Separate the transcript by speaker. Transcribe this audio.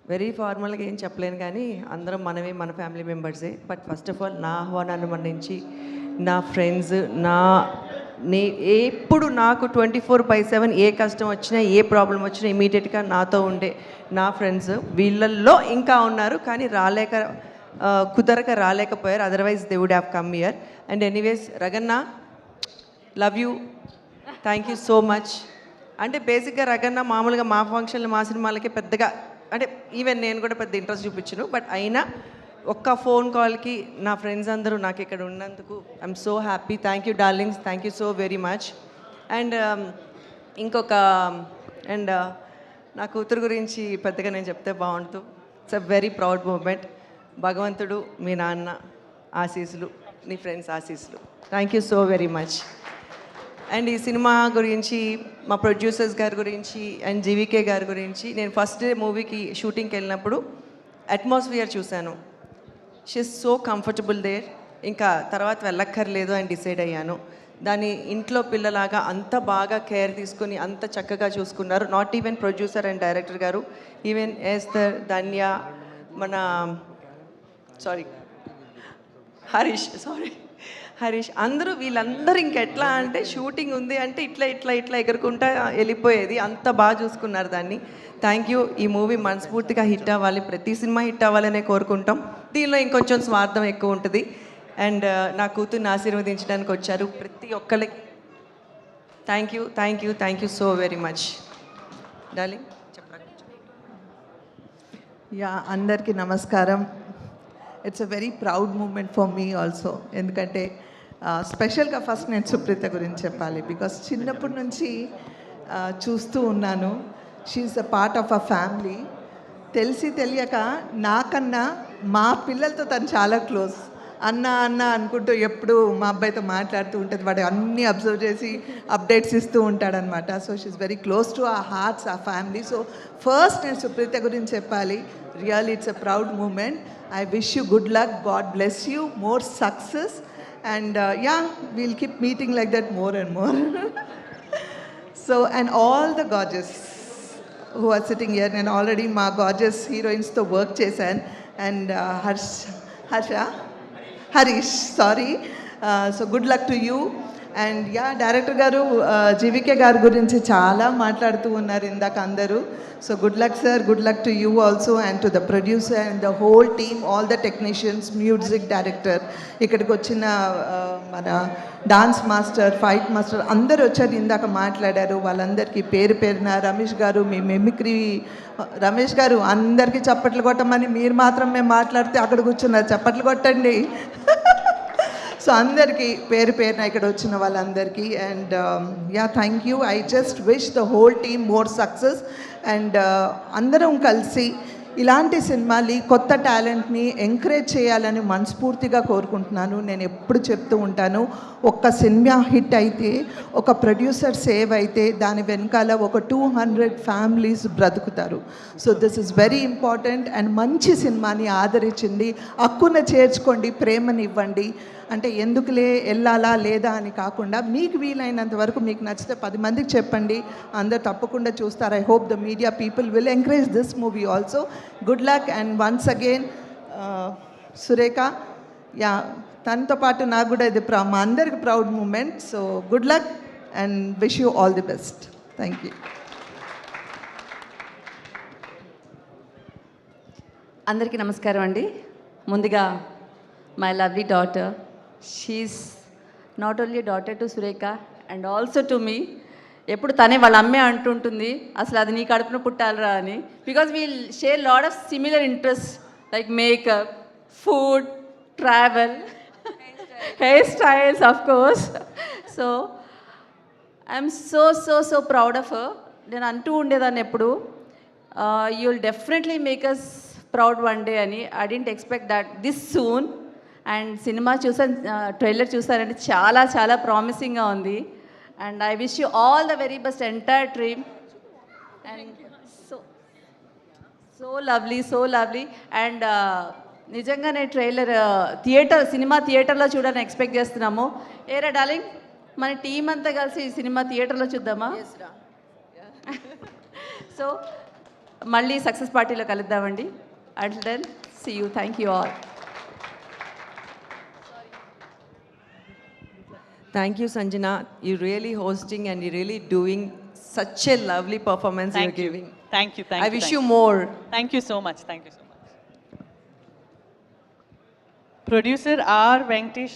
Speaker 1: Very ఫార్మల్గా ఏం చెప్పలేను కానీ అందరం మనమే, మన ఫ్యామిలీ మెంబర్సే. బట్ ఫస్ట్ ఆఫ్ ఆల్ నా ఆహ్వానాన్ని మన్నించి నా ఫ్రెండ్స్, నే ఎప్పుడు నాకు 24/7 ఏ కష్టం వచ్చినా, ఏ ప్రాబ్లం వచ్చినా ఇమీడియట్గా నాతో ఉండే నా ఫ్రెండ్స్ వీళ్ళల్లో ఇంకా ఉన్నారు. కానీ కుదరక రాలేకపోయారు. Otherwise they would have come here. And anyways Raganna, love you, thank you so much. అంటే బేసిక్గా రగన్న మామూలుగా మా ఫంక్షన్లు, మా సినిమాలకి పెద్దగా అంటే ఈవెన్ నేను కూడా పెద్ద ఇంట్రెస్ట్ చూపించను. బట్ అయినా ఒక్క ఫోన్ కాల్కి నా ఫ్రెండ్స్ అందరూ నాకు ఇక్కడ ఉన్నందుకు I'm so happy. Thank you darlings, thank you so very much. And and నా కూతురు గురించి పెద్దగా నేను చెప్తే బాగుంటుంది. It's a very proud moment. భగవంతుడు, మీ నాన్న ఆశీస్సులు, నీ ఫ్రెండ్స్ ఆశీస్సులు. థ్యాంక్ యూ సో వెరీ మచ్. అండ్ ఈ సినిమా గురించి, మా ప్రొడ్యూసర్స్ గారి గురించి అండ్ జీవీకే గారి గురించి, నేను ఫస్ట్ డే మూవీకి షూటింగ్కి వెళ్ళినప్పుడు అట్మాస్ఫియర్ చూశాను. She's so comfortable there. ఇంకా తర్వాత వెళ్ళక్కర్లేదు అని డిసైడ్ అయ్యాను. దాని ఇంట్లో పిల్లలాగా అంత బాగా కేర్ తీసుకుని అంత చక్కగా చూసుకున్నారు. Not even producer and director గారు, ఈవెన్ ఎస్తర్, ధన్య, మన హరీష్ అందరూ, వీళ్ళందరూ ఇంకెట్లా అంటే షూటింగ్ ఉంది అంటే ఇట్లా ఇట్లా ఇట్లా ఎగురుకుంటా వెళ్ళిపోయేది. అంత బాగా చూసుకున్నారు దాన్ని. Thank you. ఈ మూవీ మనస్ఫూర్తిగా హిట్ అవ్వాలి, ప్రతి సినిమా హిట్ అవ్వాలనే కోరుకుంటాం. దీనిలో ఇంకొంచెం స్వార్థం ఎక్కువ ఉంటుంది. అండ్ నా కూతుర్ని ఆశీర్వదించడానికి వచ్చారు ప్రతి ఒక్కరికి. Thank you, thank you, thank you so very much. Darling చెప్పరా?
Speaker 2: యా, అందరికీ నమస్కారం. It's a very proud moment for me also. ఎందుకంటే స్పెషల్గా ఫస్ట్ నేను సుప్రీత గురించి చెప్పాలి. బికాస్ చిన్నప్పటి నుంచి చూస్తూ ఉన్నాను. She's a part of a family. తెలిసి తెలియక నాకన్నా మా పిల్లలతో తను చాలా క్లోజ్. అన్న అన్న అనుకుంటూ ఎప్పుడు మా అబ్బాయితో మాట్లాడుతూ ఉంటుంది. వాడు అన్నీ అబ్జర్వ్ చేసి అప్డేట్స్ ఇస్తూ ఉంటాడనమాట. So she's very close to ఆ హార్ట్స్, ఆ ఫ్యామిలీ. సో ఫస్ట్ నేను సుప్రీత గురించి చెప్పాలి. Really it's a proud moment. I wish you good luck. God bless you. More success. And yeah, we'll keep meeting like that more and more. So, and all the gorgeous who are sitting here, and already my gorgeous heroines to work chesan. And Harish, sorry. So good luck to you. And yeah, director garu GVK garu gurinchi chaala maatladutu unnaru indaka andaru. So good luck sir, good luck to you also, and to the producer and the whole team, all the technicians, music director, ikkadiki vachina mana dance master, fight master andaru vacharu indaka maatladaru. Vallandariki peru peruna Ramesh garu, me mimicry Ramesh గారు అందరికీ చప్పట్లు కొట్టమని మీరు మాత్రం మేము మాట్లాడితే అక్కడ కూర్చున్నారు. చప్పట్లు కొట్టండి. సో అందరికీ పేరు పేరున ఇక్కడ వచ్చిన వాళ్ళందరికీ. And yeah, thank you. I just wish the whole team more success. And అందరం కలిసి ఇలాంటి సినిమాలు, కొత్త టాలెంట్ని ఎంకరేజ్ చేయాలని మనస్ఫూర్తిగా కోరుకుంటున్నాను. నేను ఎప్పుడు చెప్తూ ఉంటాను, ఒక్క సినిమా హిట్ అయితే, ఒక ప్రొడ్యూసర్ సేవ్ అయితే దాని వెనకాల ఒక 200 ఫ్యామిలీస్ బ్రతుకుతారు. So this is very important. And మంచి సినిమాని ఆదరించండి, హక్కున చేర్చుకోండి, ప్రేమని ఇవ్వండి. అంటే ఎందుకులే వెళ్ళాలా లేదా అని కాకుండా మీకు వీలైనంత వరకు మీకు నచ్చితే 10 మందికి చెప్పండి. అందరు తప్పకుండా చూస్తారు. I hope the media people will encourage this movie also. Good luck. And once again Surekha, yeah, తనతో పాటు నాకు కూడా ఇది మా అందరికి proud moment. So good luck and wish you all the best. Thank you.
Speaker 3: అందరికీ నమస్కారం అండి. ముందుగా my lovely daughter, she's not only daughter to Surekha and also to me. ఎప్పుడు తనే వాళ్ళ అమ్మే అంటుంటుంది, అసలు అది నీ కడుపున పుట్టాలరా అని. Because we'll share lot of similar interest like makeup, food, travel, hair styles of course. So I'm so so so proud of her. నేను అంటూ ఉండేదాన్ని ఎప్పుడు, you will definitely make us proud one day అని. I didn't expect that this soon. And cinema చూసాను, trailer చూసారంటే చాలా చాలా ప్రామిసింగ్గా ఉంది. And I wish you all the very best entire team. And so so lovely, so lovely. And నిజంగానే trailer cinema థియేటర్లో చూడాలని ఎక్స్పెక్ట్ చేస్తున్నాము. ఏరా డార్లింగ్, మన టీం అంతా కలిసి ఈ సినిమా థియేటర్లో చూద్దామా? సో మళ్ళీ సక్సెస్ పార్టీలో కలుద్దామండి. Until then see you. Thank you all.
Speaker 1: Thank you, Sanjana. You're really hosting and you're really doing such a lovely performance
Speaker 4: Thank
Speaker 1: you're
Speaker 4: you.
Speaker 1: giving.
Speaker 4: Thank you. Thank
Speaker 1: I
Speaker 4: you.
Speaker 1: wish
Speaker 4: thank
Speaker 1: you more.
Speaker 4: Thank you so much. Thank you so much. Producer R. Venkatesh